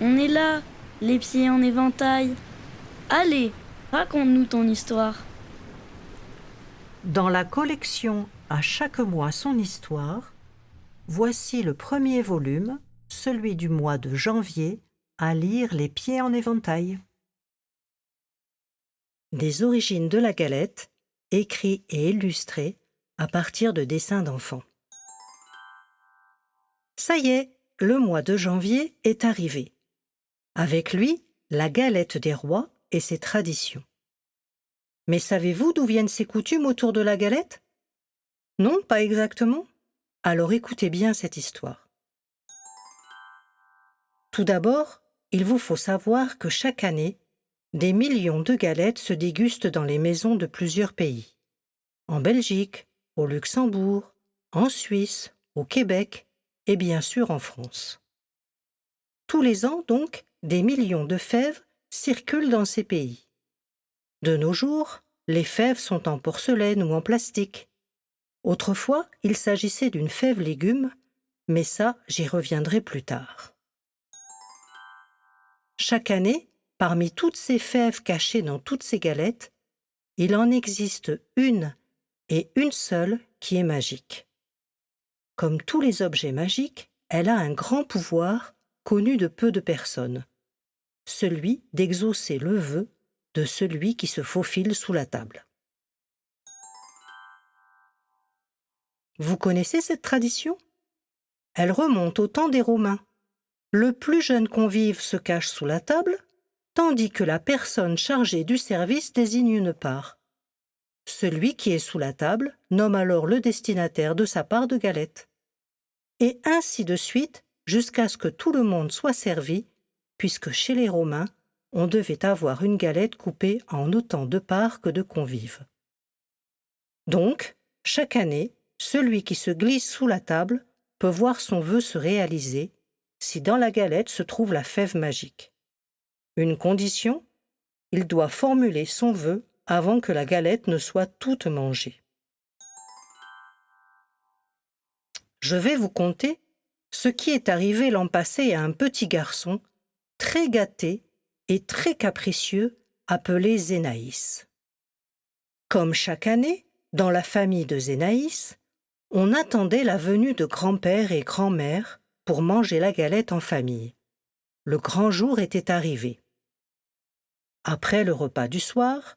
On est là, les pieds en éventail. Allez, raconte-nous ton histoire. Dans la collection À chaque mois son histoire, voici le premier volume, celui du mois de janvier, à lire Les pieds en éventail. Des origines de la galette, écrit et illustré à partir de dessins d'enfants. Ça y est, le mois de janvier est arrivé. Avec lui, la galette des rois et ses traditions. Mais savez-vous d'où viennent ces coutumes autour de la galette? Non, pas exactement? Alors écoutez bien cette histoire. Tout d'abord, il vous faut savoir que chaque année, des millions de galettes se dégustent dans les maisons de plusieurs pays. En Belgique, au Luxembourg, en Suisse, au Québec et bien sûr en France. Tous les ans, donc, des millions de fèves circulent dans ces pays. De nos jours, les fèves sont en porcelaine ou en plastique. Autrefois, il s'agissait d'une fève légume, mais ça, j'y reviendrai plus tard. Chaque année, parmi toutes ces fèves cachées dans toutes ces galettes, il en existe une et une seule qui est magique. Comme tous les objets magiques, elle a un grand pouvoir connu de peu de personnes, celui d'exaucer le vœu de celui qui se faufile sous la table. Vous connaissez cette tradition? Elle remonte au temps des Romains. Le plus jeune convive se cache sous la table, tandis que la personne chargée du service désigne une part. Celui qui est sous la table nomme alors le destinataire de sa part de galette. Et ainsi de suite, jusqu'à ce que tout le monde soit servi, puisque chez les Romains, on devait avoir une galette coupée en autant de parts que de convives. Donc, chaque année, celui qui se glisse sous la table peut voir son vœu se réaliser si dans la galette se trouve la fève magique. Une condition, il doit formuler son vœu avant que la galette ne soit toute mangée. Je vais vous conter ce qui est arrivé l'an passé à un petit garçon très gâté et très capricieux appelé Zénaïs. Comme chaque année, dans la famille de Zénaïs, on attendait la venue de grand-père et grand-mère pour manger la galette en famille. Le grand jour était arrivé. Après le repas du soir,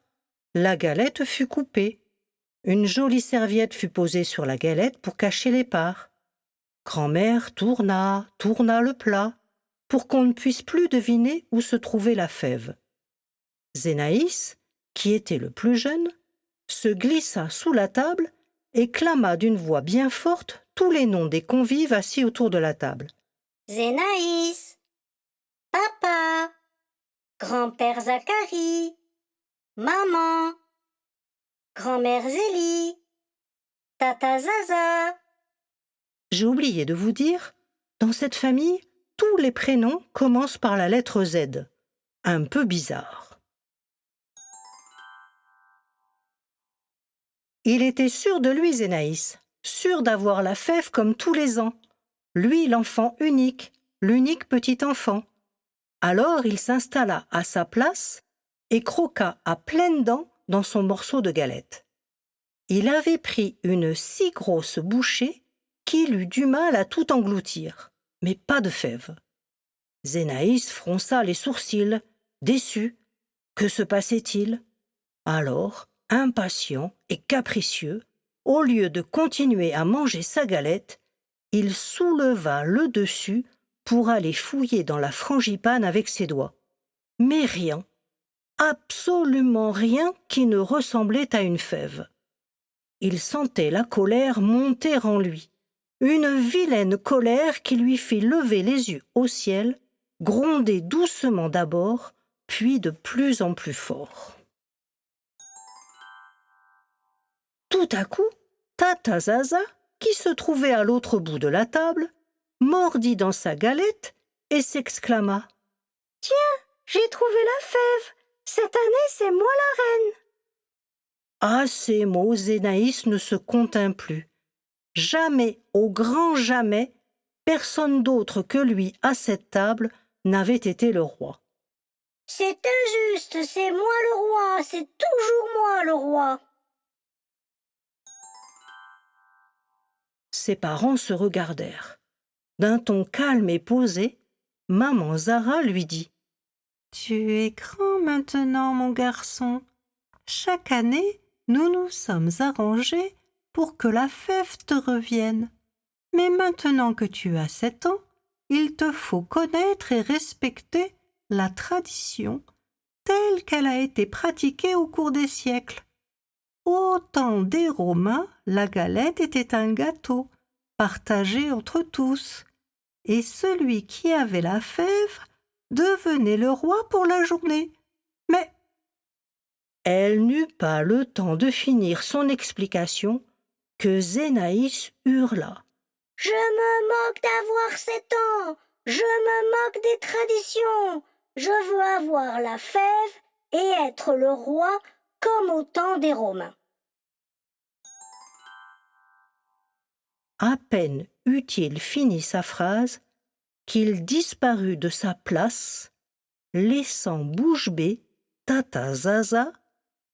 la galette fut coupée. Une jolie serviette fut posée sur la galette pour cacher les parts. Grand-mère tourna le plat, pour qu'on ne puisse plus deviner où se trouvait la fève. Zénaïs, qui était le plus jeune, se glissa sous la table et clama d'une voix bien forte tous les noms des convives assis autour de la table. Zénaïs, papa, grand-père Zacharie, maman, grand-mère Zélie, tata Zaza. J'ai oublié de vous dire, dans cette famille, tous les prénoms commencent par la lettre Z. Un peu bizarre. Il était sûr de lui, Zénaïs, sûr d'avoir la fève comme tous les ans. Lui, l'enfant unique, l'unique petit enfant. Alors il s'installa à sa place et croqua à pleines dents dans son morceau de galette. Il avait pris une si grosse bouchée qu'il eut du mal à tout engloutir, mais pas de fève. Zénaïs fronça les sourcils, déçu. Que se passait-il? Alors, impatient et capricieux, au lieu de continuer à manger sa galette, il souleva le dessus pour aller fouiller dans la frangipane avec ses doigts. Mais rien, absolument rien qui ne ressemblait à une fève. Il sentait la colère monter en lui, une vilaine colère qui lui fit lever les yeux au ciel, gronder doucement d'abord, puis de plus en plus fort. Tout à coup, tata Zaza, qui se trouvait à l'autre bout de la table, mordit dans sa galette et s'exclama « Tiens, j'ai trouvé la fève! Cette année, c'est moi la reine !» À ces mots, Zénaïs ne se contint plus. Jamais, au grand jamais, personne d'autre que lui à cette table n'avait été le roi. « C'est injuste, c'est moi le roi, c'est toujours moi le roi !» Ses parents se regardèrent. D'un ton calme et posé, maman Zara lui dit « Tu es grand maintenant, mon garçon. Chaque année, nous nous sommes arrangés pour que la fève te revienne. Mais maintenant que tu as 7 ans, il te faut connaître et respecter la tradition telle qu'elle a été pratiquée au cours des siècles. Au temps des Romains, la galette était un gâteau partagé entre tous, et celui qui avait la fève devenait le roi pour la journée. Mais elle n'eut pas le temps de finir son explication que Zénaïs hurla. « Je me moque d'avoir 7 ans, je me moque des traditions, je veux avoir la fève et être le roi comme au temps des Romains. » À peine eut-il fini sa phrase qu'il disparut de sa place, laissant bouche bée Tata Zaza,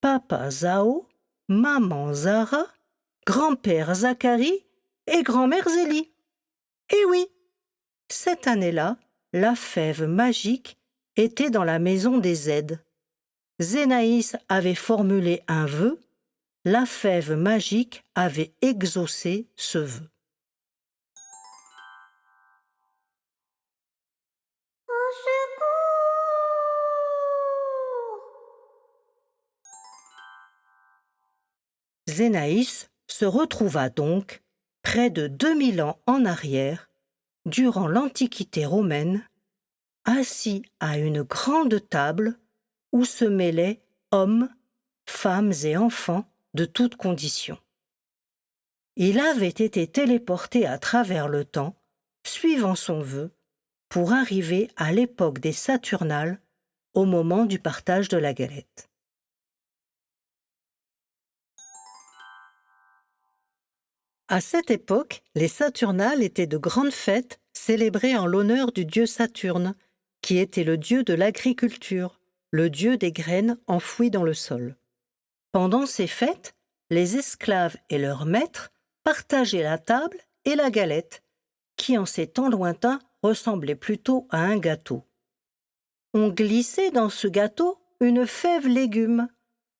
Papa Zao, Maman Zara, Grand-père Zacharie et Grand-mère Zélie. Et oui, cette année-là, la fève magique était dans la maison des aides. Zénaïs avait formulé un vœu, la fève magique avait exaucé ce vœu. Au secours! Zénaïs se retrouva donc près de 2000 ans en arrière, durant l'Antiquité romaine, assis à une grande table où se mêlaient hommes, femmes et enfants de toutes conditions. Il avait été téléporté à travers le temps, suivant son vœu, pour arriver à l'époque des Saturnales, au moment du partage de la galette. À cette époque, les Saturnales étaient de grandes fêtes célébrées en l'honneur du dieu Saturne, qui était le dieu de l'agriculture, le dieu des graines enfouies dans le sol. Pendant ces fêtes, les esclaves et leurs maîtres partageaient la table et la galette, qui en ces temps lointains ressemblait plutôt à un gâteau. On glissait dans ce gâteau une fève légume,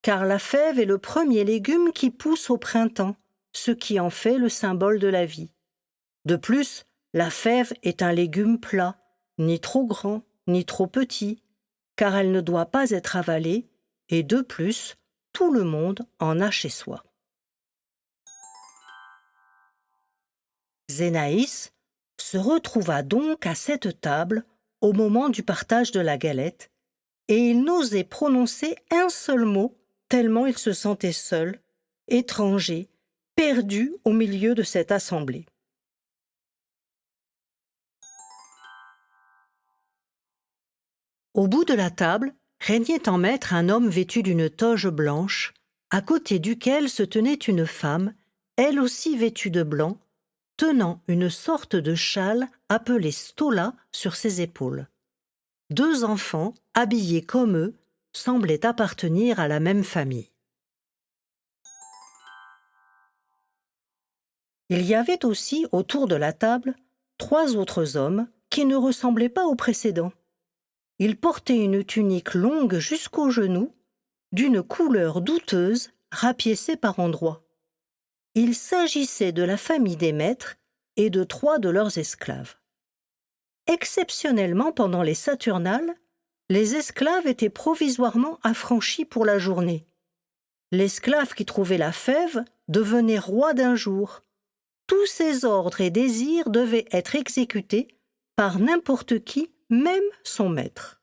car la fève est le premier légume qui pousse au printemps, ce qui en fait le symbole de la vie. De plus, la fève est un légume plat, ni trop grand, ni trop petit, car elle ne doit pas être avalée, et de plus, tout le monde en a chez soi. Zénaïs se retrouva donc à cette table au moment du partage de la galette, et il n'osait prononcer un seul mot, tellement il se sentait seul, étranger, perdu au milieu de cette assemblée. Au bout de la table, régnait en maître un homme vêtu d'une toge blanche, à côté duquel se tenait une femme, elle aussi vêtue de blanc, tenant une sorte de châle appelé stola sur ses épaules. 2 enfants, habillés comme eux, semblaient appartenir à la même famille. Il y avait aussi autour de la table 3 autres hommes qui ne ressemblaient pas aux précédents. Ils portaient une tunique longue jusqu'aux genoux, d'une couleur douteuse, rapiécée par endroits. Il s'agissait de la famille des maîtres et de 3 de leurs esclaves. Exceptionnellement, pendant les Saturnales, les esclaves étaient provisoirement affranchis pour la journée. L'esclave qui trouvait la fève devenait roi d'un jour. Tous ses ordres et désirs devaient être exécutés par n'importe qui, même son maître.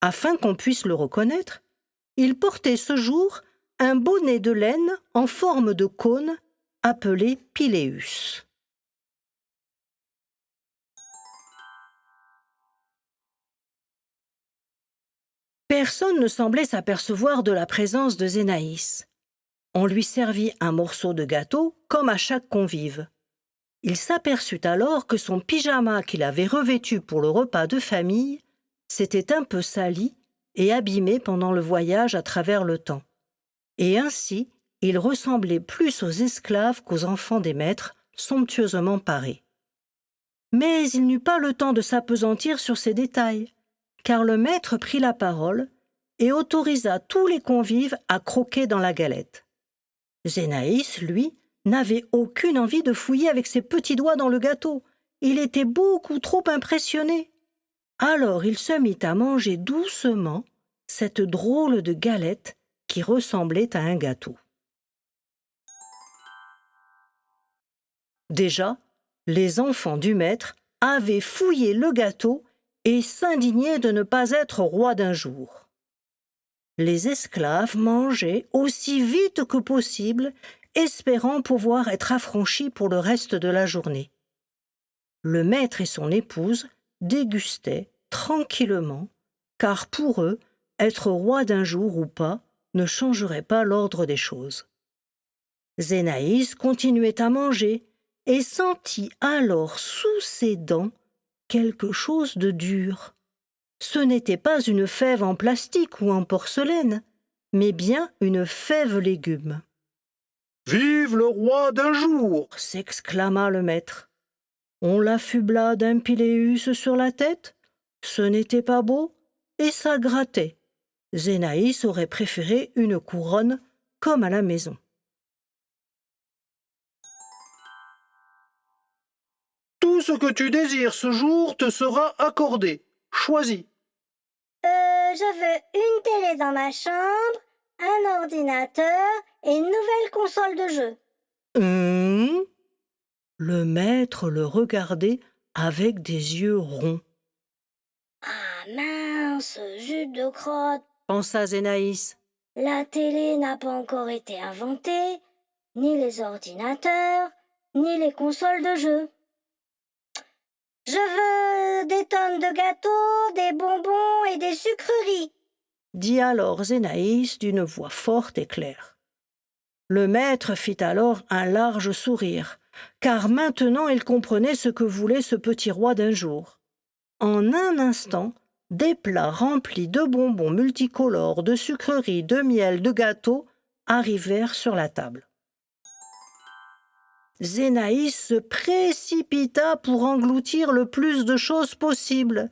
Afin qu'on puisse le reconnaître, il portait ce jour un bonnet de laine en forme de cône appelé piléus. Personne ne semblait s'apercevoir de la présence de Zénaïs. On lui servit un morceau de gâteau comme à chaque convive. Il s'aperçut alors que son pyjama qu'il avait revêtu pour le repas de famille s'était un peu sali et abîmé pendant le voyage à travers le temps. Et ainsi, il ressemblait plus aux esclaves qu'aux enfants des maîtres, somptueusement parés. Mais il n'eut pas le temps de s'appesantir sur ces détails, car le maître prit la parole et autorisa tous les convives à croquer dans la galette. Zénaïs, lui, n'avait aucune envie de fouiller avec ses petits doigts dans le gâteau. Il était beaucoup trop impressionné. Alors il se mit à manger doucement cette drôle de galette qui ressemblait à un gâteau. Déjà, les enfants du maître avaient fouillé le gâteau et s'indignaient de ne pas être roi d'un jour. Les esclaves mangeaient aussi vite que possible, espérant pouvoir être affranchis pour le reste de la journée. Le maître et son épouse dégustaient tranquillement, car pour eux, être roi d'un jour ou pas ne changerait pas l'ordre des choses. Zénaïs continuait à manger et sentit alors sous ses dents quelque chose de dur. Ce n'était pas une fève en plastique ou en porcelaine, mais bien une fève légume. « Vive le roi d'un jour !» s'exclama le maître. On l'affubla d'un piléus sur la tête, ce n'était pas beau, et ça grattait. Zénaïs aurait préféré une couronne comme à la maison. Tout ce que tu désires ce jour te sera accordé. Choisis. Je veux une télé dans ma chambre, un ordinateur et une nouvelle console de jeu. Le maître le regardait avec des yeux ronds. Ah mince, zut de crotte. Pensa Zénaïs. La télé n'a pas encore été inventée, ni les ordinateurs, ni les consoles de jeu. Je veux des tonnes de gâteaux, des bonbons et des sucreries, dit alors Zénaïs d'une voix forte et claire. Le maître fit alors un large sourire, car maintenant il comprenait ce que voulait ce petit roi d'un jour. En un instant, des plats remplis de bonbons multicolores, de sucreries, de miel, de gâteaux arrivèrent sur la table. Zénaïs se précipita pour engloutir le plus de choses possible,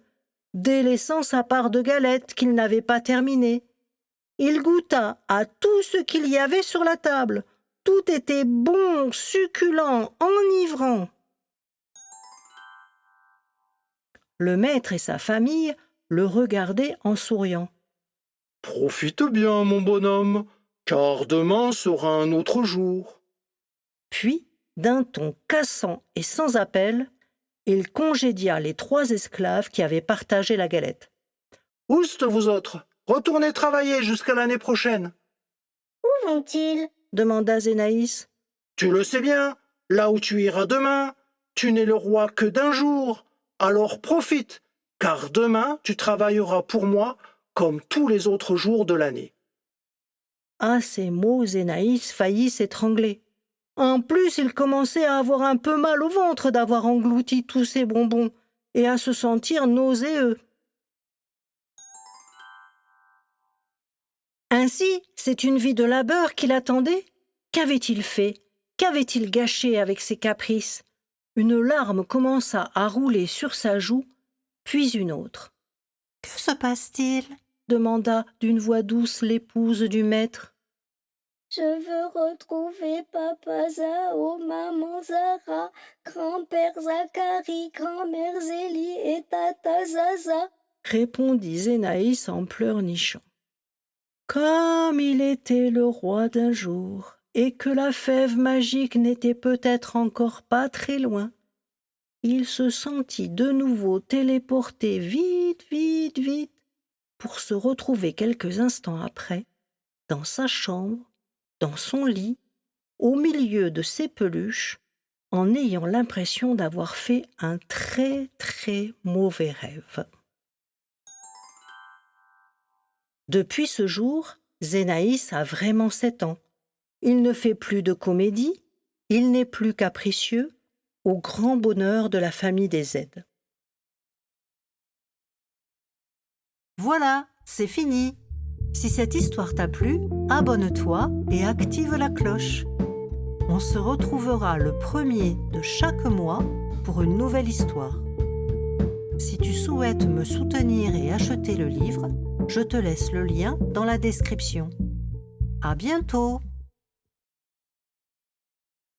délaissant sa part de galettes qu'il n'avait pas terminée. Il goûta à tout ce qu'il y avait sur la table. Tout était bon, succulent, enivrant. Le maître et sa famille le regardaient en souriant. « Profite bien, mon bonhomme, car demain sera un autre jour. » Puis, d'un ton cassant et sans appel, il congédia les 3 esclaves qui avaient partagé la galette. « Oust, vous autres, retournez travailler jusqu'à l'année prochaine. »« Où vont-ils » demanda Zénaïs. « Tu le sais bien, là où tu iras demain, tu n'es le roi que d'un jour. Alors profite, car demain tu travailleras pour moi comme tous les autres jours de l'année. » À ces mots, Zénaïs faillit s'étrangler. En plus, il commençait à avoir un peu mal au ventre d'avoir englouti tous ces bonbons et à se sentir nauséeux. Ainsi, c'est une vie de labeur qui l'attendait. Qu'avait-il fait? Qu'avait-il gâché avec ses caprices? Une larme commença à rouler sur sa joue, puis une autre. « Que se passe-t-il » demanda d'une voix douce l'épouse du maître. « Je veux retrouver Papa Zao, Maman Zara, Grand-père Zacharie, Grand-mère Zélie et Tata Zaza, » répondit Zénaïs en pleurnichant. Comme il était le roi d'un jour, et que la fève magique n'était peut-être encore pas très loin, il se sentit de nouveau téléporté vite, vite, vite, pour se retrouver quelques instants après, dans sa chambre, dans son lit, au milieu de ses peluches, en ayant l'impression d'avoir fait un très, très mauvais rêve. Depuis ce jour, Zénaïs a vraiment 7 ans. Il ne fait plus de comédie, il n'est plus capricieux, au grand bonheur de la famille des Z. Voilà, c'est fini. Si cette histoire t'a plu, abonne-toi et active la cloche. On se retrouvera le 1er de chaque mois pour une nouvelle histoire. Si tu souhaites me soutenir et acheter le livre, je te laisse le lien dans la description. À bientôt!